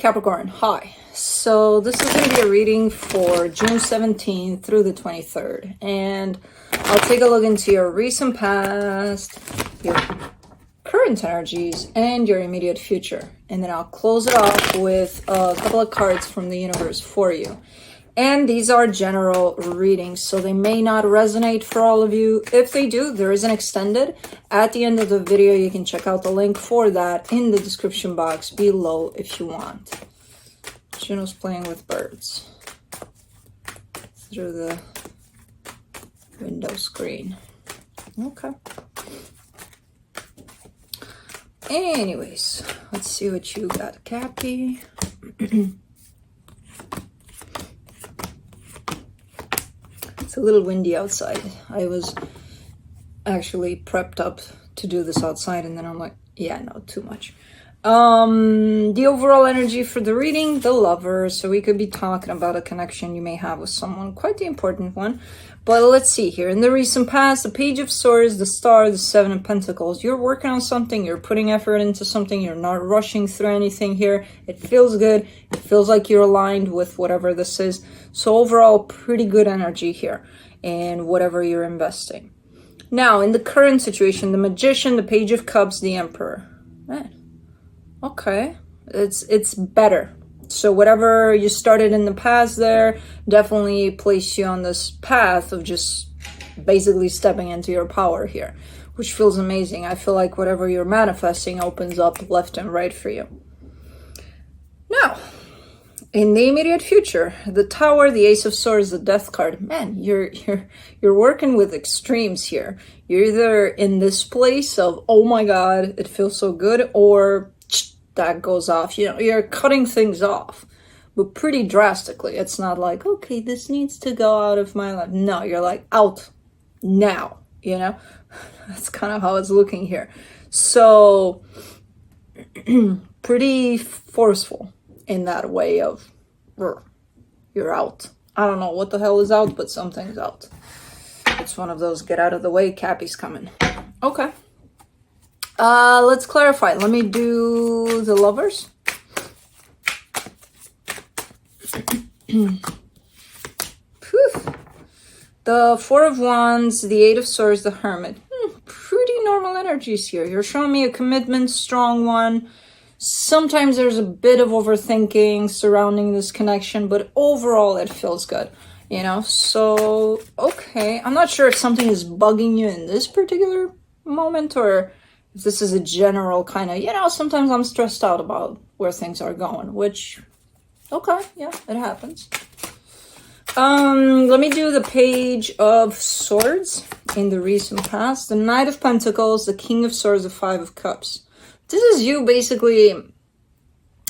Capricorn, hi. So this is going to be a reading for June 17th through the 23rd. And I'll take a look into your recent past, your current energies, and your immediate future. And then I'll close it off with a couple of cards from the universe for you. And these are general readings, so they may not resonate for all of you. If they do, there is an extended. At the end of the video, you can check out the link for that in the description box below if you want. Juno's playing with birds through the window screen. Okay. Anyways, let's see what you got, Cappy. It's a little windy outside. I was actually prepped up to do this outside, and then I'm like, yeah, no, too much. The overall energy for the reading, the lover. So we could be talking about a connection you may have with someone, quite the important one. But let's see here. In the recent past, the Page of Swords, the Star, the Seven of Pentacles. You're working on something. You're putting effort into something. You're not rushing through anything here. It feels good. It feels like you're aligned with whatever this is. So overall, pretty good energy here in whatever you're investing. Now, in the current situation, the Magician, the Page of Cups, the Emperor. Man. Okay, it's better. So whatever you started in the past there definitely placed you on this path of just basically stepping into your power here, which feels amazing. I feel like whatever you're manifesting opens up left and right for you. Now, in the immediate future, the Tower, the Ace of Swords, the Death card. Man, you're working with extremes here. You're either in this place of, oh my God, it feels so good, or that goes off. You know, you're cutting things off, but pretty drastically. It's not like, okay, this needs to go out of my life. No, you're like, out now, you know? That's kind of how it's looking here. So pretty forceful in that way of, you're out. I don't know what the hell is out, but something's out. It's one of those get out of the way, Cappy's coming. Okay. Let's clarify. Let me do the lovers. The Four of Wands, the Eight of Swords, the Hermit. Pretty normal energies here. You're showing me a commitment, strong one. Sometimes there's a bit of overthinking surrounding this connection, but overall it feels good, you know? So, okay. I'm not sure if something is bugging you in this particular moment, or if this is a general kind of, you know, sometimes I'm stressed out about where things are going, which, okay, yeah, it happens. Let me do the Page of Swords in the recent past, the Knight of Pentacles, the King of Swords, the Five of Cups. This is you basically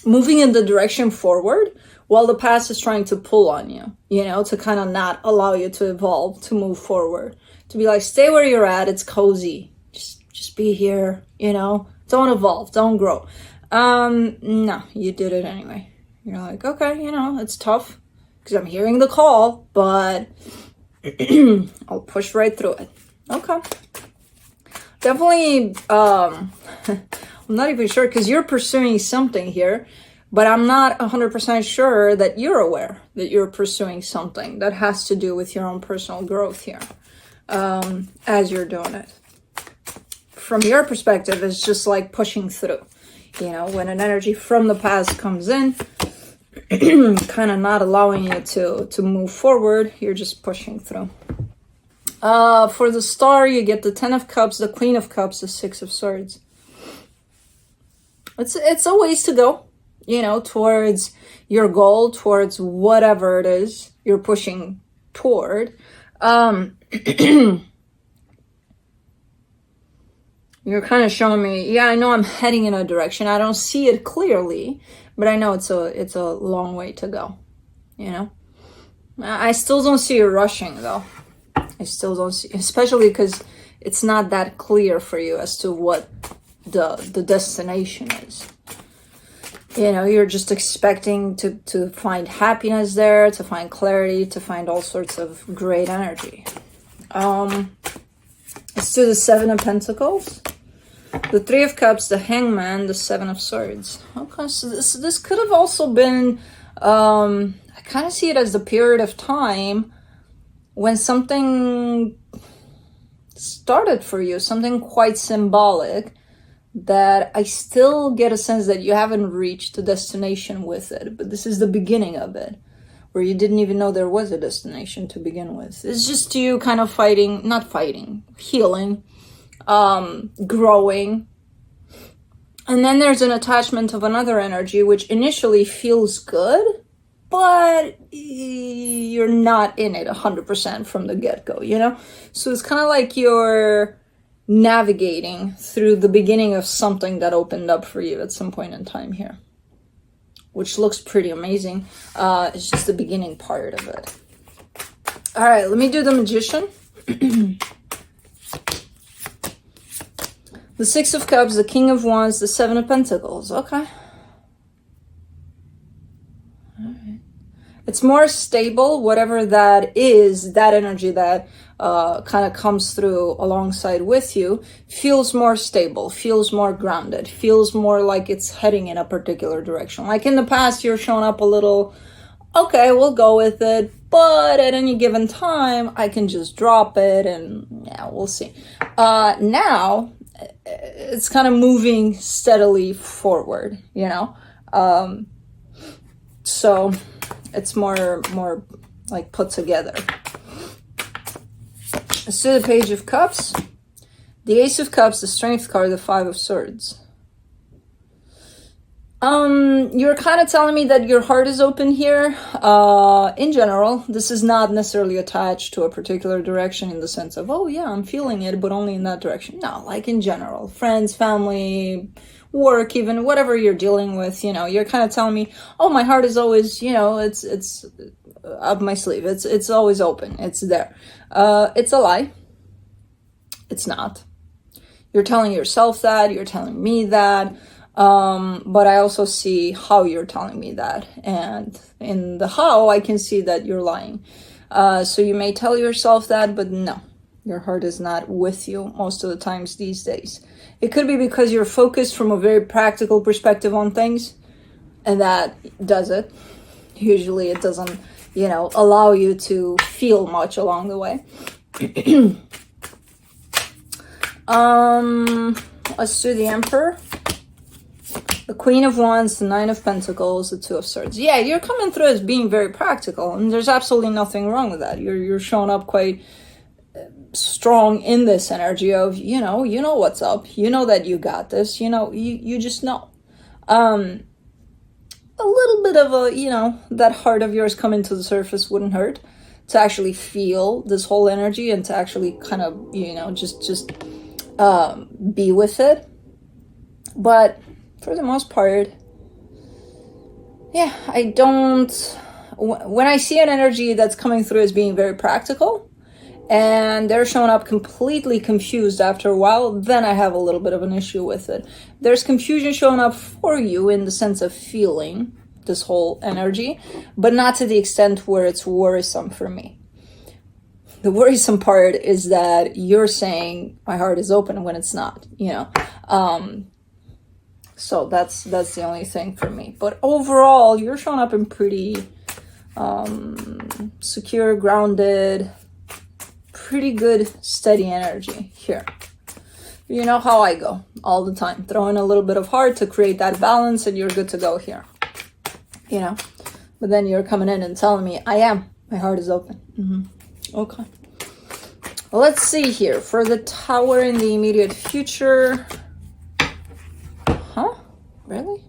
moving in the direction forward while the past is trying to pull on you, you know, to kind of not allow you to evolve, to move forward, to be like, stay where you're at, it's cozy. Just be here, you know, don't evolve, don't grow. No, you did it anyway. You're like, okay, you know, it's tough because I'm hearing the call, but I'll push right through it. Okay. Definitely, I'm not even sure because you're pursuing something here, but I'm not 100% sure that you're aware that you're pursuing something that has to do with your own personal growth here as you're doing it. From your perspective, it's just like pushing through. You know, when an energy from the past comes in, kind of not allowing you to move forward, you're just pushing through. For the Star, you get the Ten of Cups, the Queen of Cups, the Six of Swords. It's a ways to go, you know, towards your goal, towards whatever it is you're pushing toward. You're kind of showing me, yeah, I know I'm heading in a direction. I don't see it clearly, but I know it's a long way to go, you know? I still don't see you rushing, though. I still don't see, especially because it's not that clear for you as to what the destination is. You know, you're just expecting to find happiness there, to find clarity, to find all sorts of great energy. Let's do the Seven of Pentacles. The Three of Cups, the Hangman, the Seven of Swords. Okay, so this could have also been, I kind of see it as the period of time when something started for you, something quite symbolic, that I still get a sense that you haven't reached a destination with it, but this is the beginning of it, where you didn't even know there was a destination to begin with. It's just you kind of healing, growing. And then there's an attachment of another energy, which initially feels good, but you're not in it 100% from the get-go, you know? So it's kind of like you're navigating through the beginning of something that opened up for you at some point in time here, which looks pretty amazing. It's just the beginning part of it. All right, let me do the Magician. The Six of Cups, the King of Wands, the Seven of Pentacles. Okay. It's more stable, whatever that is, that energy that kind of comes through alongside with you, feels more stable, feels more grounded, feels more like it's heading in a particular direction. Like in the past, you're showing up a little, okay, we'll go with it, but at any given time, I can just drop it and yeah, we'll see. Now, it's kind of moving steadily forward, you know? So it's more like put together. Let's do the Page of Cups, the Ace of Cups, the Strength card, the Five of Swords. You're kind of telling me that your heart is open here. In general, this is not necessarily attached to a particular direction in the sense of, oh yeah, I'm feeling it, but only in that direction. No, like in general, friends, family, work, even whatever you're dealing with, you know, you're kind of telling me, oh, my heart is always, you know, it's up my sleeve. It's always open. It's there. It's a lie. It's not. You're telling yourself that, you're telling me that. But I also see how you're telling me that. And in the how, I can see that you're lying. So you may tell yourself that, but no, your heart is not with you most of the times these days. It could be because you're focused from a very practical perspective on things, and that does it. Usually it doesn't, you know, allow you to feel much along the way. Let's do the Emperor. The Queen of Wands, the Nine of Pentacles, the Two of Swords. Yeah, you're coming through as being very practical, and there's absolutely nothing wrong with that. You're showing up quite strong in this energy of, you know what's up. You know that you got this. You know, you just know. A little bit of a, you know, that heart of yours coming to the surface wouldn't hurt. To actually feel this whole energy and to actually kind of, you know, just be with it. But for the most part, yeah, I don't, when I see an energy that's coming through as being very practical and they're showing up completely confused after a while, then I have a little bit of an issue with it. There's confusion showing up for you in the sense of feeling this whole energy, but not to the extent where it's worrisome for me. The worrisome part is that you're saying my heart is open when it's not, you know. So that's the only thing for me. But overall, you're showing up in pretty secure, grounded, pretty good, steady energy here. You know how I go all the time. Throw in a little bit of heart to create that balance and you're good to go here. You know, but then you're coming in and telling me, my heart is open. Okay. Well, let's see here. For the Tower in the immediate future. Huh? Really?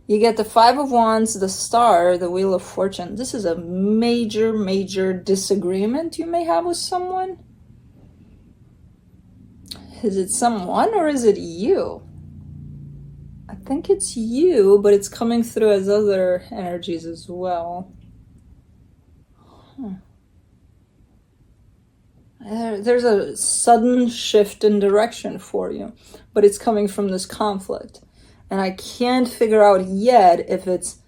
You get the Five of Wands, the Star, the Wheel of Fortune. This is a major, major disagreement you may have with someone. Is it someone or is it you? I think it's you, but it's coming through as other energies as well. There's a sudden shift in direction for you, but it's coming from this conflict. And I can't figure out yet if it's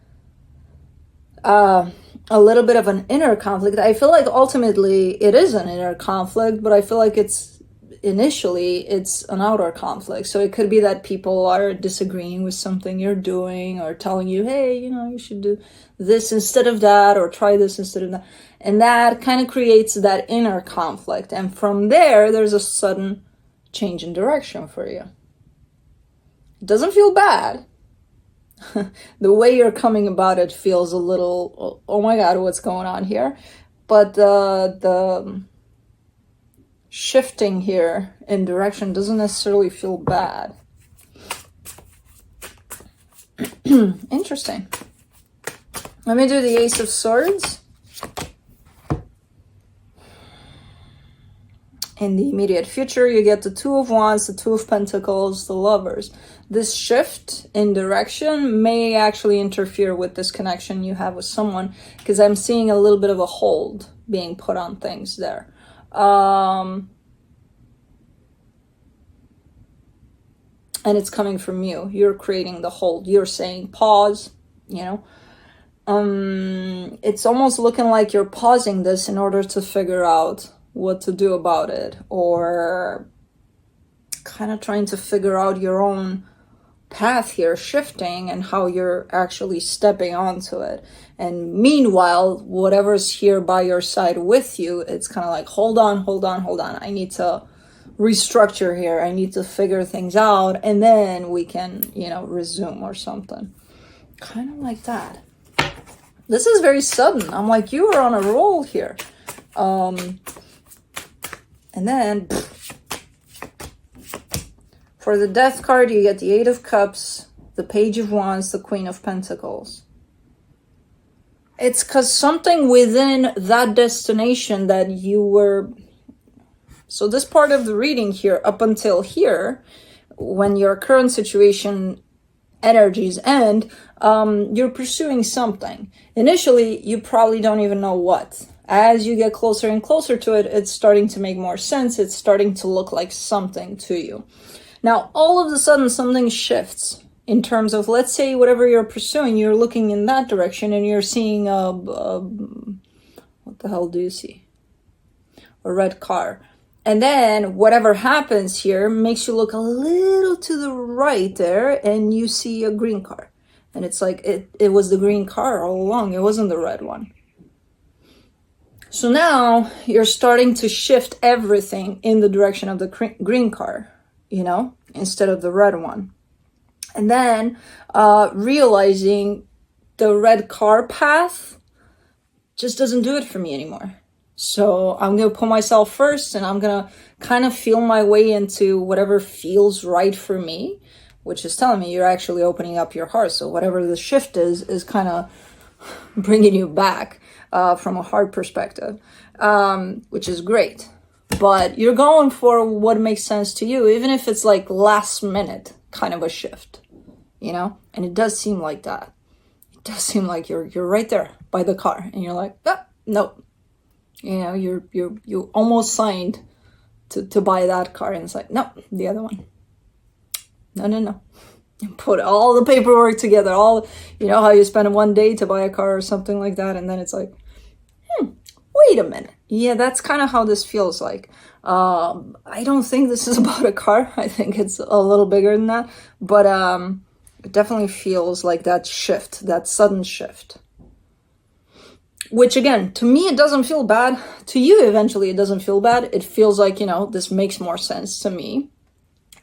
a little bit of an inner conflict. I feel like ultimately it is an inner conflict, but I feel like it's initially it's an outer conflict. So it could be that people are disagreeing with something you're doing, or telling you, hey, you should do this instead of that, or try this instead of that. And that kind of creates that inner conflict. And from there's a sudden change in direction for you. It doesn't feel bad. The way you're coming about it feels a little, oh my God, what's going on here? But the shifting here in direction doesn't necessarily feel bad. Interesting. Let me do the Ace of Swords. In the immediate future, you get the Two of Wands, the Two of Pentacles, the Lovers. This shift in direction may actually interfere with this connection you have with someone, because I'm seeing a little bit of a hold being put on things there. And it's coming from you. You're creating the hold. You're saying pause, It's almost looking like you're pausing this in order to figure out what to do about it, or kind of trying to figure out your own path here, shifting, and how you're actually stepping onto it. And meanwhile, whatever's here by your side with you, it's kind of like, hold on. I need to restructure here. I need to figure things out, and then we can, resume or something. Kind of like that. This is very sudden. I'm like, you are on a roll here. And then for the Death card, you get the Eight of Cups, the Page of Wands, the Queen of Pentacles. It's because something within that destination that you were... So this part of the reading here, up until here, when your current situation energies end, you're pursuing something. Initially, you probably don't even know what. As you get closer and closer to it, it's starting to make more sense. It's starting to look like something to you. Now, all of a sudden, something shifts in terms of, let's say, whatever you're pursuing, you're looking in that direction and you're seeing what the hell do you see? A red car. And then whatever happens here makes you look a little to the right there, and you see a green car. And it's like, it was the green car all along. It wasn't the red one. So now you're starting to shift everything in the direction of the green car, instead of the red one. And then realizing the red car path just doesn't do it for me anymore. So I'm going to put myself first, and I'm going to kind of feel my way into whatever feels right for me, which is telling me you're actually opening up your heart. So whatever the shift is kind of bringing you back from a heart perspective, which is great. But you're going for what makes sense to you, even if it's like last minute kind of a shift, and it does seem like that. It does seem like you're right there by the car, and you're like, oh, nope. You almost signed to buy that car, and it's like, no, the other one. No. You put all the paperwork together, how you spend one day to buy a car or something like that, and then it's like, wait a minute. Yeah, that's kind of how this feels like. I don't think this is about a car. I think it's a little bigger than that, but it definitely feels like that shift, that sudden shift. Which, again, to me, it doesn't feel bad. To you, eventually, it doesn't feel bad. It feels like, this makes more sense to me.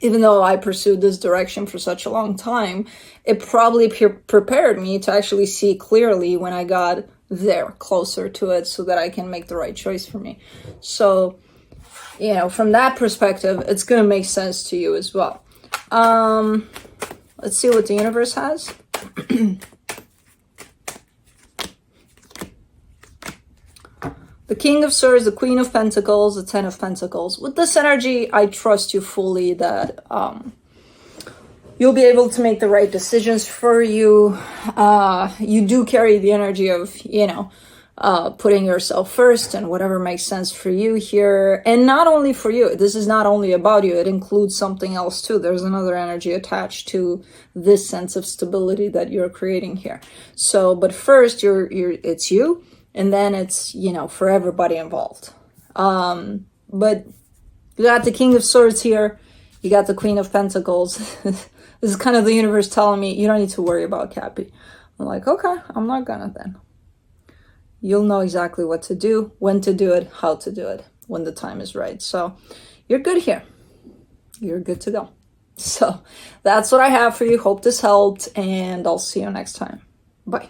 Even though I pursued this direction for such a long time, it probably prepared me to actually see clearly when I got there, closer to it, so that I can make the right choice for me. So, from that perspective, it's going to make sense to you as well. Let's see what the universe has. The King of Swords, the Queen of Pentacles, the Ten of Pentacles. With this energy, I trust you fully that you'll be able to make the right decisions for you. You do carry the energy of, putting yourself first and whatever makes sense for you here. And not only for you. This is not only about you. It includes something else too. There's another energy attached to this sense of stability that you're creating here. So, but first, it's you. And then it's, for everybody involved. But You got the King of Swords here. You got the Queen of Pentacles. This is kind of the universe telling me, you don't need to worry about Cappy. I'm like, okay, I'm not gonna then. You'll know exactly what to do, when to do it, how to do it, when the time is right. So you're good here. You're good to go. So that's what I have for you. Hope this helped, and I'll see you next time. Bye.